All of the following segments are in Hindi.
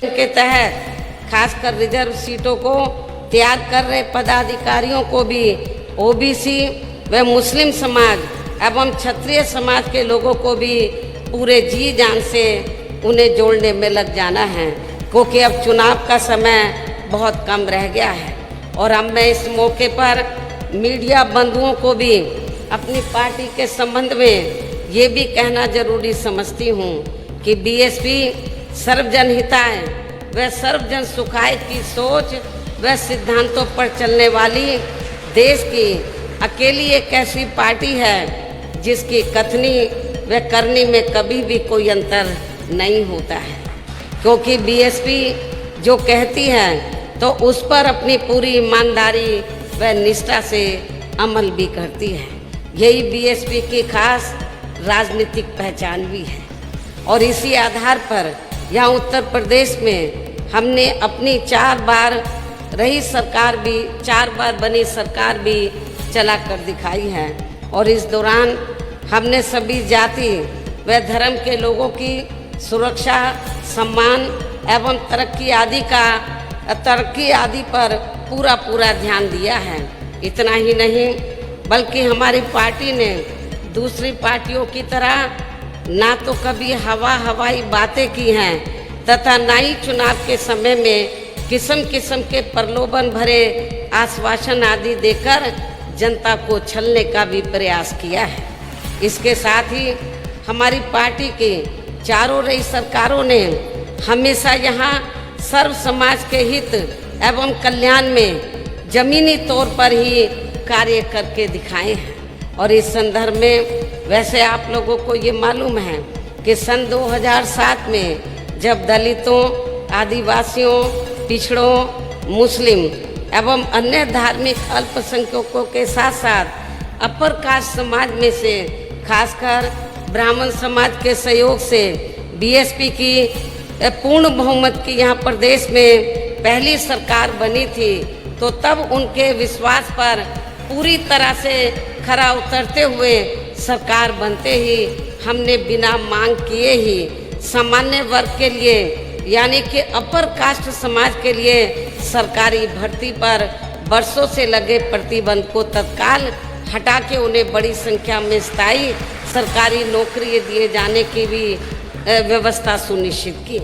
के तहत खासकर रिजर्व सीटों को त्याग कर रहे पदाधिकारियों को भी ओबीसी व मुस्लिम समाज एवं क्षत्रिय समाज के लोगों को भी पूरे जी जान से उन्हें जोड़ने में लग जाना है, क्योंकि अब चुनाव का समय बहुत कम रह गया है। और अब मैं इस मौके पर मीडिया बंधुओं को भी अपनी पार्टी के संबंध में ये भी कहना जरूरी समझती हूँ कि बीएसपी सर्वजन हिताय व सर्वजन सुखाय की सोच व सिद्धांतों पर चलने वाली देश की अकेली एक ऐसी पार्टी है जिसकी कथनी व करनी में कभी भी कोई अंतर नहीं होता है, क्योंकि बीएसपी जो कहती है तो उस पर अपनी पूरी ईमानदारी व निष्ठा से अमल भी करती है। यही बीएसपी की खास राजनीतिक पहचान भी है। और इसी आधार पर यहाँ उत्तर प्रदेश में हमने अपनी 4 बार रही सरकार भी 4 बार बनी सरकार भी चला कर दिखाई है। और इस दौरान हमने सभी जाति व धर्म के लोगों की सुरक्षा, सम्मान एवं तरक्की आदि पर पूरा ध्यान दिया है। इतना ही नहीं बल्कि हमारी पार्टी ने दूसरी पार्टियों की तरह ना तो कभी हवाई बातें की हैं तथा ना ही चुनाव के समय में किस्म के प्रलोभन भरे आश्वासन आदि देकर जनता को छलने का भी प्रयास किया है। इसके साथ ही हमारी पार्टी की चारों रही सरकारों ने हमेशा यहाँ सर्व समाज के हित एवं कल्याण में जमीनी तौर पर ही कार्य करके दिखाए हैं। और इस संदर्भ में वैसे आप लोगों को ये मालूम है कि सन 2007 में जब दलितों, आदिवासियों, पिछड़ों, मुस्लिम एवं अन्य धार्मिक अल्पसंख्यकों के साथ साथ अपर कास्ट समाज में से खासकर ब्राह्मण समाज के सहयोग से बीएसपी की पूर्ण बहुमत की यहाँ प्रदेश में पहली सरकार बनी थी, तो तब उनके विश्वास पर पूरी तरह से खरा उतरते हुए सरकार बनते ही हमने बिना मांग किए ही सामान्य वर्ग के लिए यानी कि अपर कास्ट समाज के लिए सरकारी भर्ती पर वर्षों से लगे प्रतिबंध को तत्काल हटा के उन्हें बड़ी संख्या में स्थायी सरकारी नौकरी दिए जाने की भी व्यवस्था सुनिश्चित की।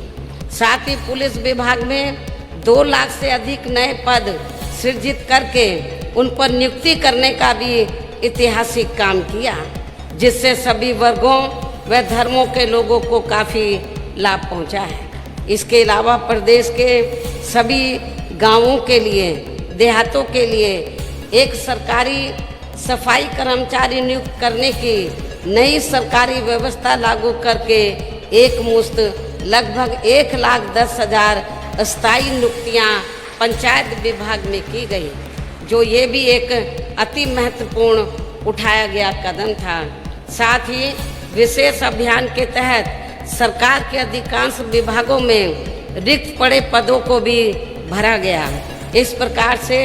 साथ ही पुलिस विभाग में 2 लाख से अधिक नए पद सृजित करके उन पर नियुक्ति करने का भी ऐतिहासिक काम किया, जिससे सभी वर्गों व धर्मों के लोगों को काफ़ी लाभ पहुंचा है। इसके अलावा प्रदेश के सभी गांवों के लिए, देहातों के लिए एक सरकारी सफाई कर्मचारी नियुक्त करने की नई सरकारी व्यवस्था लागू करके एक मुश्त लगभग 1,10,000 अस्थायी नियुक्तियाँ पंचायत विभाग में की गई, जो ये भी एक अति महत्वपूर्ण उठाया गया कदम था। साथ ही विशेष अभियान के तहत सरकार के अधिकांश विभागों में रिक्त पड़े पदों को भी भरा गया। इस प्रकार से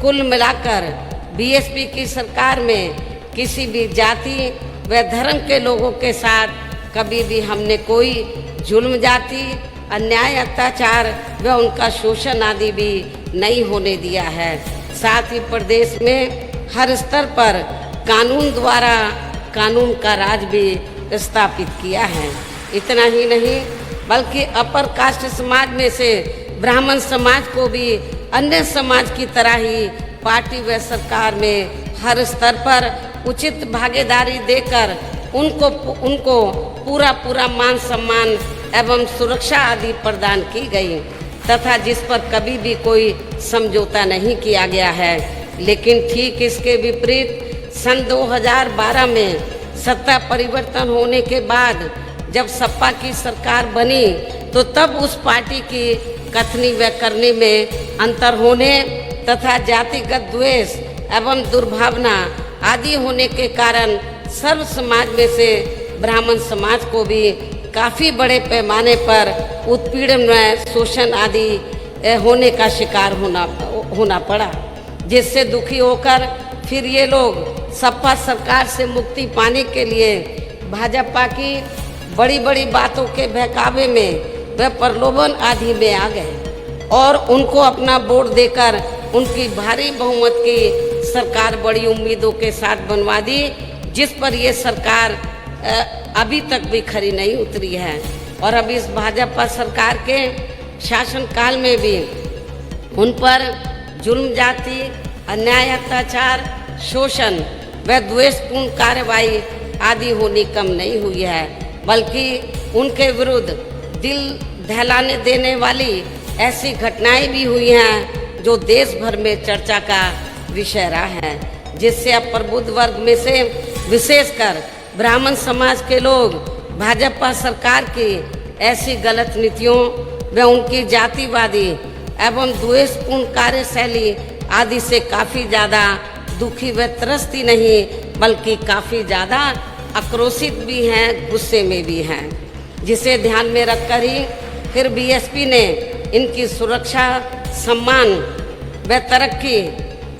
कुल मिलाकर बीएसपी की सरकार में किसी भी जाति व धर्म के लोगों के साथ कभी भी हमने कोई जुल्म, जाति, अन्याय, अत्याचार व उनका शोषण आदि भी नहीं होने दिया है। साथ ही प्रदेश में हर स्तर पर कानून द्वारा कानून का राज भी स्थापित किया है। इतना ही नहीं बल्कि अपर कास्ट समाज में से ब्राह्मण समाज को भी अन्य समाज की तरह ही पार्टी व सरकार में हर स्तर पर उचित भागीदारी देकर उनको पूरा मान सम्मान एवं सुरक्षा आदि प्रदान की गई तथा जिस पर कभी भी कोई समझौता नहीं किया गया है। लेकिन ठीक इसके विपरीत सन 2012 में सत्ता परिवर्तन होने के बाद जब सपा की सरकार बनी तो तब उस पार्टी की कथनी व करनी में अंतर होने तथा जातिगत द्वेष एवं दुर्भावना आदि होने के कारण सर्व समाज में से ब्राह्मण समाज को भी काफ़ी बड़े पैमाने पर उत्पीड़न व शोषण आदि होने का शिकार होना पड़ा, जिससे दुखी होकर फिर ये लोग सपा सरकार से मुक्ति पाने के लिए भाजपा की बड़ी बड़ी बातों के बहकावे में व वे प्रलोभन आदि में आ गए और उनको अपना वोट देकर उनकी भारी बहुमत की सरकार बड़ी उम्मीदों के साथ बनवा दी, जिस पर ये सरकार अभी तक भी खरी नहीं उतरी है। और अब इस भाजपा सरकार के शासनकाल में भी उन पर जुल्म जाति, अन्याय, अत्याचार, शोषण व द्वेषपूर्ण कार्रवाई आदि होनी कम नहीं हुई है, बल्कि उनके विरुद्ध दिल दहलाने देने वाली ऐसी घटनाएं भी हुई हैं जो देश भर में चर्चा का विषय रहा है, जिससे अब प्रबुद्ध वर्ग में से विशेषकर ब्राह्मण समाज के लोग भाजपा सरकार की ऐसी गलत नीतियों व उनकी जातिवादी एवं द्वेषपूर्ण कार्यशैली आदि से काफ़ी ज़्यादा दुखी व त्रस्त ही नहीं, बल्कि काफ़ी ज़्यादा आक्रोशित भी हैं, गुस्से में भी हैं, जिसे ध्यान में रखकर ही फिर बीएसपी ने इनकी सुरक्षा, सम्मान व तरक्की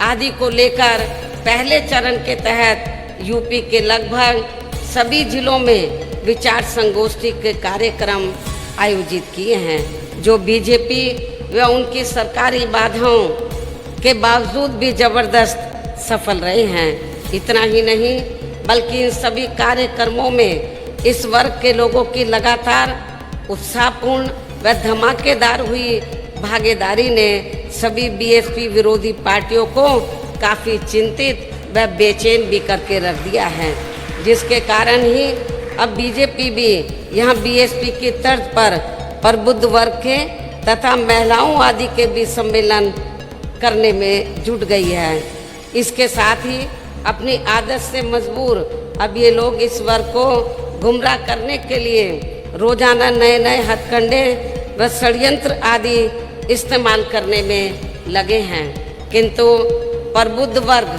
आदि को लेकर पहले चरण के तहत यूपी के लगभग सभी जिलों में विचार संगोष्ठी के कार्यक्रम आयोजित किए हैं, जो बीजेपी व उनकी सरकारी बाधाओं के बावजूद भी जबरदस्त सफल रहे हैं। इतना ही नहीं, बल्कि इन सभी कार्यक्रमों में इस वर्ग के लोगों की लगातार उत्साहपूर्ण व धमाकेदार हुई भागीदारी ने सभी बीएसपी विरोधी पार्टियों को काफ़ी चिंतित व बेचैन भी करके रख दिया है, जिसके कारण ही अब बीजेपी भी यहाँ बीएसपी की तर्ज पर प्रबुद्ध वर्ग के तथा महिलाओं आदि के भी सम्मेलन करने में जुट गई है। इसके साथ ही अपनी आदत से मजबूर अब ये लोग इस वर्ग को गुमराह करने के लिए रोजाना नए नए हथकंडे व षड्यंत्र आदि इस्तेमाल करने में लगे हैं, किंतु प्रबुद्ध वर्ग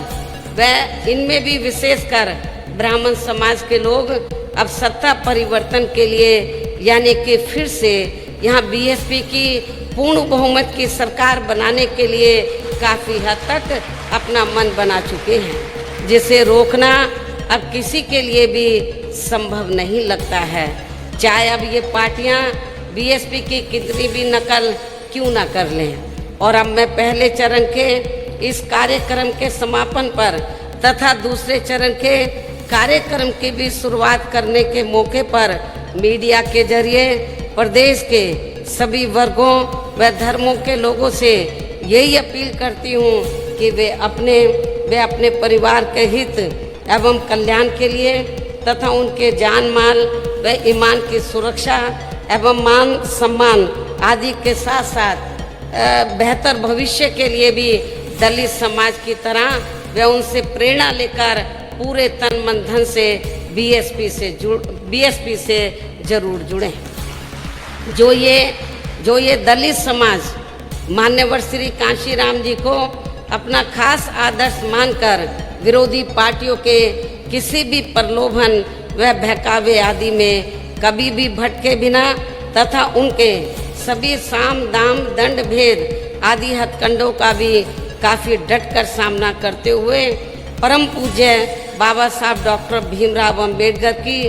व इनमें भी विशेषकर ब्राह्मण समाज के लोग अब सत्ता परिवर्तन के लिए यानी कि फिर से यहाँ बीएसपी की पूर्ण बहुमत की सरकार बनाने के लिए काफ़ी हद तक अपना मन बना चुके हैं, जिसे रोकना अब किसी के लिए भी संभव नहीं लगता है, चाहे अब ये पार्टियां बीएसपी की कितनी भी नकल क्यों ना कर लें। और अब मैं पहले चरण के इस कार्यक्रम के समापन पर तथा दूसरे चरण के कार्यक्रम की भी शुरुआत करने के मौके पर मीडिया के जरिए प्रदेश के सभी वर्गों व धर्मों के लोगों से यही अपील करती हूँ कि वे अपने परिवार के हित एवं कल्याण के लिए तथा उनके जान माल व ईमान की सुरक्षा एवं मान सम्मान आदि के साथ साथ बेहतर भविष्य के लिए भी दलित समाज की तरह वे उनसे प्रेरणा लेकर पूरे तन मन धन से बीएसपी से जरूर जुड़ें। जो ये दलित समाज मान्यवर श्री कांशीराम जी को अपना खास आदर्श मानकर विरोधी पार्टियों के किसी भी प्रलोभन व बहकावे आदि में कभी भी भटके बिना तथा उनके सभी साम दाम दंड भेद आदि हथकंडों का भी काफ़ी डटकर सामना करते हुए परम पूज्य बाबा साहब डॉक्टर भीमराव अंबेडकर की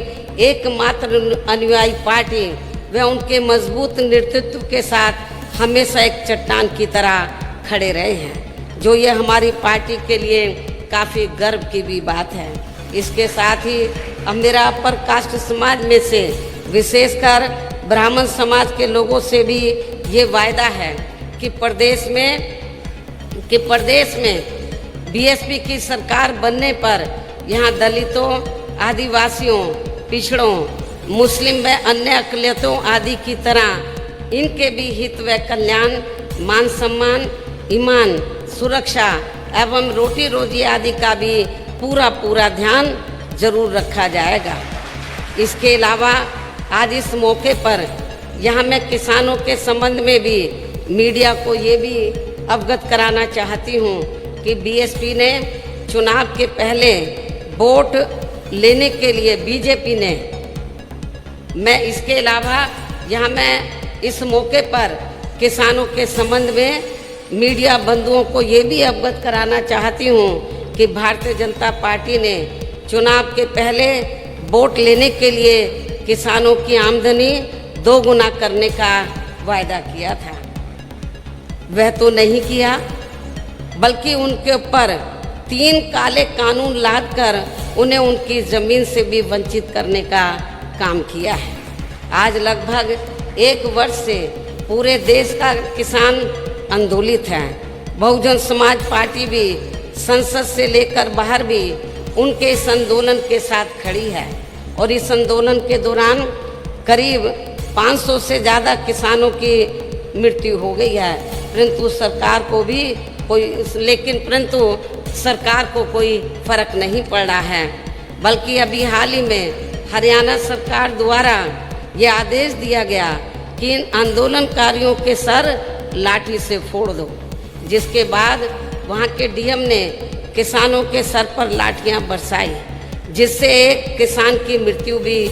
एकमात्र अनुयायी पार्टी व उनके मजबूत नेतृत्व के साथ हमेशा एक चट्टान की तरह खड़े रहे हैं, जो ये हमारी पार्टी के लिए काफ़ी गर्व की भी बात है। इसके साथ ही अब मेरा अपर कास्ट समाज में से विशेषकर ब्राह्मण समाज के लोगों से भी ये वायदा है कि प्रदेश में बीएसपी की सरकार बनने पर यहाँ दलितों, आदिवासियों, पिछड़ों, मुस्लिम व अन्य अक़लियतों आदि की तरह इनके भी हित व कल्याण, मान सम्मान, ईमान, सुरक्षा एवं रोटी रोजी आदि का भी पूरा ध्यान जरूर रखा जाएगा। इसके अलावा आज इस मौके पर यहाँ मैं किसानों के संबंध में भी मीडिया को ये भी अवगत कराना चाहती हूँ कि बीएसपी ने चुनाव के पहले वोट लेने के लिए बीजेपी ने इसके अलावा यहाँ मैं इस मौके पर किसानों के संबंध में मीडिया बंधुओं को ये भी अवगत कराना चाहती हूँ कि भारतीय जनता पार्टी ने चुनाव के पहले वोट लेने के लिए किसानों की आमदनी दोगुना करने का वायदा किया था, वह तो नहीं किया, बल्कि उनके ऊपर 3 काले कानून लादकर उन्हें उनकी ज़मीन से भी वंचित करने का काम किया है। आज लगभग 1 वर्ष से पूरे देश का किसान आंदोलित है। बहुजन समाज पार्टी भी संसद से लेकर बाहर भी उनके इस आंदोलन के साथ खड़ी है और इस आंदोलन के दौरान करीब 500 से ज़्यादा किसानों की मृत्यु हो गई है, परंतु सरकार को कोई फर्क नहीं पड़ रहा है। बल्कि अभी हाल ही में हरियाणा सरकार द्वारा ये आदेश दिया गया कि इन आंदोलनकारियों के सर लाठी से फोड़ दो, जिसके बाद वहाँ के डीएम ने किसानों के सर पर लाठियाँ बरसाई, जिससे एक किसान की मृत्यु भी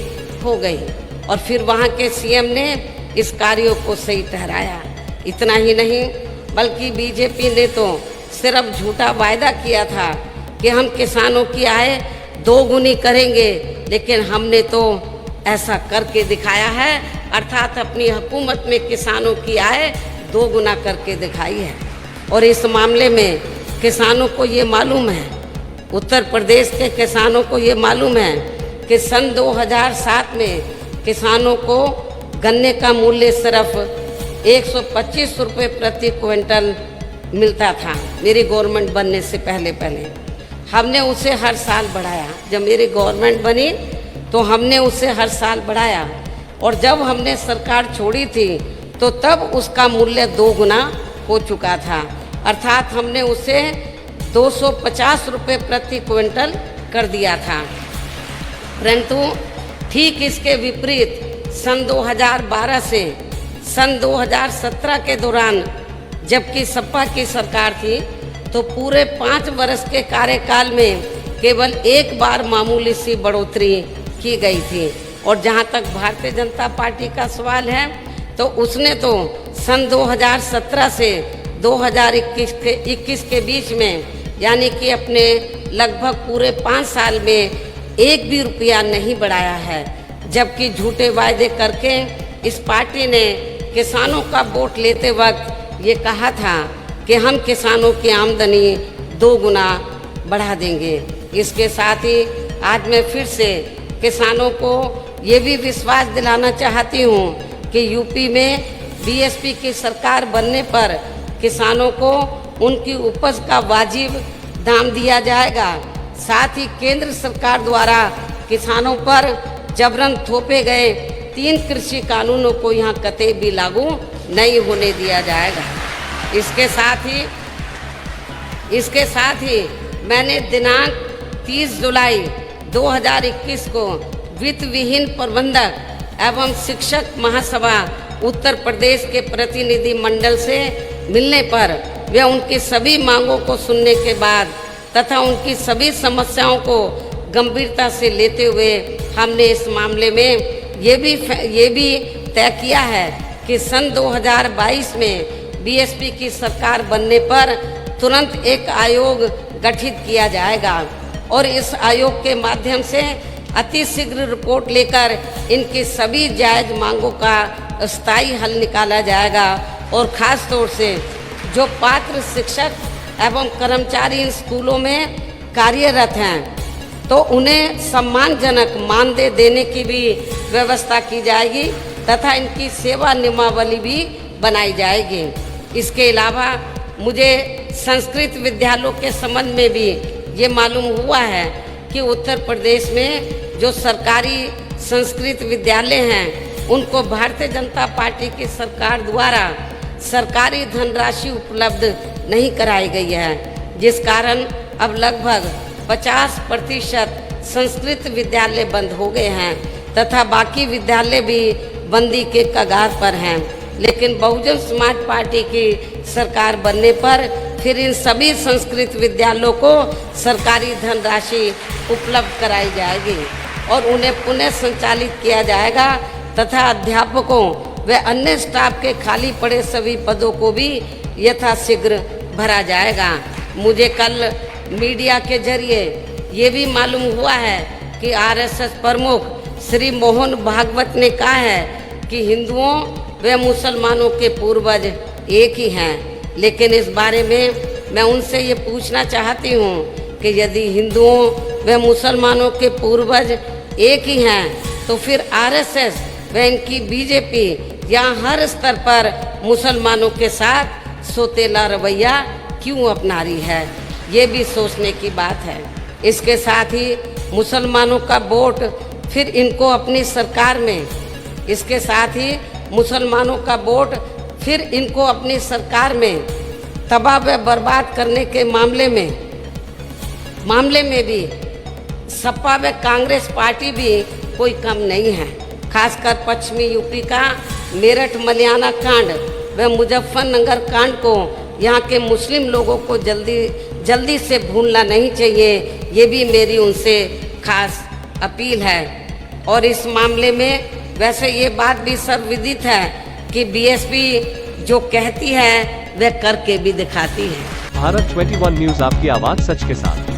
हो गई और फिर वहाँ के सीएम ने इस कार्यों को सही ठहराया। इतना ही नहीं, बल्कि बीजेपी ने तो सिर्फ झूठा वायदा किया था कि हम किसानों की आय 2 गुनी करेंगे, लेकिन हमने तो ऐसा करके दिखाया है, अर्थात अपनी हुकूमत में किसानों की आय 2 गुना करके दिखाई है। और इस मामले में किसानों को ये मालूम है, उत्तर प्रदेश के किसानों को ये मालूम है कि सन 2007 में किसानों को गन्ने का मूल्य सिर्फ 125 रुपये प्रति क्विंटल मिलता था मेरी गवर्नमेंट बनने से पहले। हमने उसे हर साल बढ़ाया। जब मेरी गवर्नमेंट बनी तो हमने उसे हर साल बढ़ाया और जब हमने सरकार छोड़ी थी तो तब उसका मूल्य 2 गुना हो चुका था, अर्थात हमने उसे 250 रुपये प्रति क्विंटल कर दिया था। परंतु ठीक इसके विपरीत सन 2012 से सन 2017 के दौरान जबकि सपा की सरकार थी तो पूरे 5 वर्ष के कार्यकाल में केवल 1 बार मामूली सी बढ़ोतरी की गई थी। और जहां तक भारतीय जनता पार्टी का सवाल है तो उसने तो सन 2017 से 2021 के बीच में, यानी कि अपने लगभग पूरे 5 साल में 1 भी रुपया नहीं बढ़ाया है, जबकि झूठे वायदे करके इस पार्टी ने किसानों का वोट लेते वक्त ये कहा था कि हम किसानों की आमदनी 2 गुना बढ़ा देंगे। इसके साथ ही आज मैं फिर से किसानों को ये भी विश्वास दिलाना चाहती हूँ कि यूपी में बीएसपी की सरकार बनने पर किसानों को उनकी उपज का वाजिब दाम दिया जाएगा। साथ ही केंद्र सरकार द्वारा किसानों पर जबरन थोपे गए 3 कृषि कानूनों को यहाँ कतई भी लागू नहीं होने दिया जाएगा। इसके साथ ही मैंने दिनांक 30 जुलाई 2021 को वित्त विहीन प्रबंधक एवं शिक्षक महासभा उत्तर प्रदेश के प्रतिनिधि मंडल से मिलने पर वे उनकी सभी मांगों को सुनने के बाद तथा उनकी सभी समस्याओं को गंभीरता से लेते हुए हमने इस मामले में ये भी तय किया है कि सन 2022 में बीएसपी की सरकार बनने पर तुरंत एक आयोग गठित किया जाएगा और इस आयोग के माध्यम से अतिशीघ्र रिपोर्ट लेकर इनकी सभी जायज मांगों का स्थायी हल निकाला जाएगा। और ख़ास तौर से जो पात्र शिक्षक एवं कर्मचारी इन स्कूलों में कार्यरत हैं तो उन्हें सम्मानजनक मानदेय देने की भी व्यवस्था की जाएगी तथा इनकी सेवा नियमावली भी बनाई जाएगी। इसके अलावा मुझे संस्कृत विद्यालयों के संबंध में भी ये मालूम हुआ है कि उत्तर प्रदेश में जो सरकारी संस्कृत विद्यालय हैं उनको भारतीय जनता पार्टी की सरकार द्वारा सरकारी धनराशि उपलब्ध नहीं कराई गई है, जिस कारण अब लगभग 50% संस्कृत विद्यालय बंद हो गए हैं तथा बाकी विद्यालय भी बंदी के कगार पर हैं। लेकिन बहुजन समाज पार्टी की सरकार बनने पर फिर इन सभी संस्कृत विद्यालयों को सरकारी धनराशि उपलब्ध कराई जाएगी और उन्हें पुनः संचालित किया जाएगा तथा अध्यापकों व अन्य स्टाफ के खाली पड़े सभी पदों को भी यथाशीघ्र भरा जाएगा। मुझे कल मीडिया के जरिए ये भी मालूम हुआ है कि आरएसएस प्रमुख श्री मोहन भागवत ने कहा है कि हिंदुओं व मुसलमानों के पूर्वज एक ही हैं। लेकिन इस बारे में मैं उनसे ये पूछना चाहती हूँ कि यदि हिंदुओं व मुसलमानों के पूर्वज एक ही हैं तो फिर आरएसएस व इनकी बीजेपी यहाँ हर स्तर पर मुसलमानों के साथ सौतेला रवैया क्यों अपना रही है? ये भी सोचने की बात है। इसके साथ ही मुसलमानों का वोट फिर इनको अपनी सरकार में, इसके साथ ही मुसलमानों का वोट फिर इनको अपनी सरकार में तबाह व बर्बाद करने के मामले में भी सपा व कांग्रेस पार्टी भी कोई कम नहीं है। खासकर पश्चिमी यूपी का मेरठ मलियाना कांड व मुजफ्फरनगर कांड को यहाँ के मुस्लिम लोगों को जल्दी से भूलना नहीं चाहिए। ये भी मेरी उनसे खास अपील है। और इस मामले में वैसे ये बात भी सर्वविदित है कि बीएसपी जो कहती है वह करके भी दिखाती है। भारत 21 न्यूज, आपकी आवाज सच के साथ।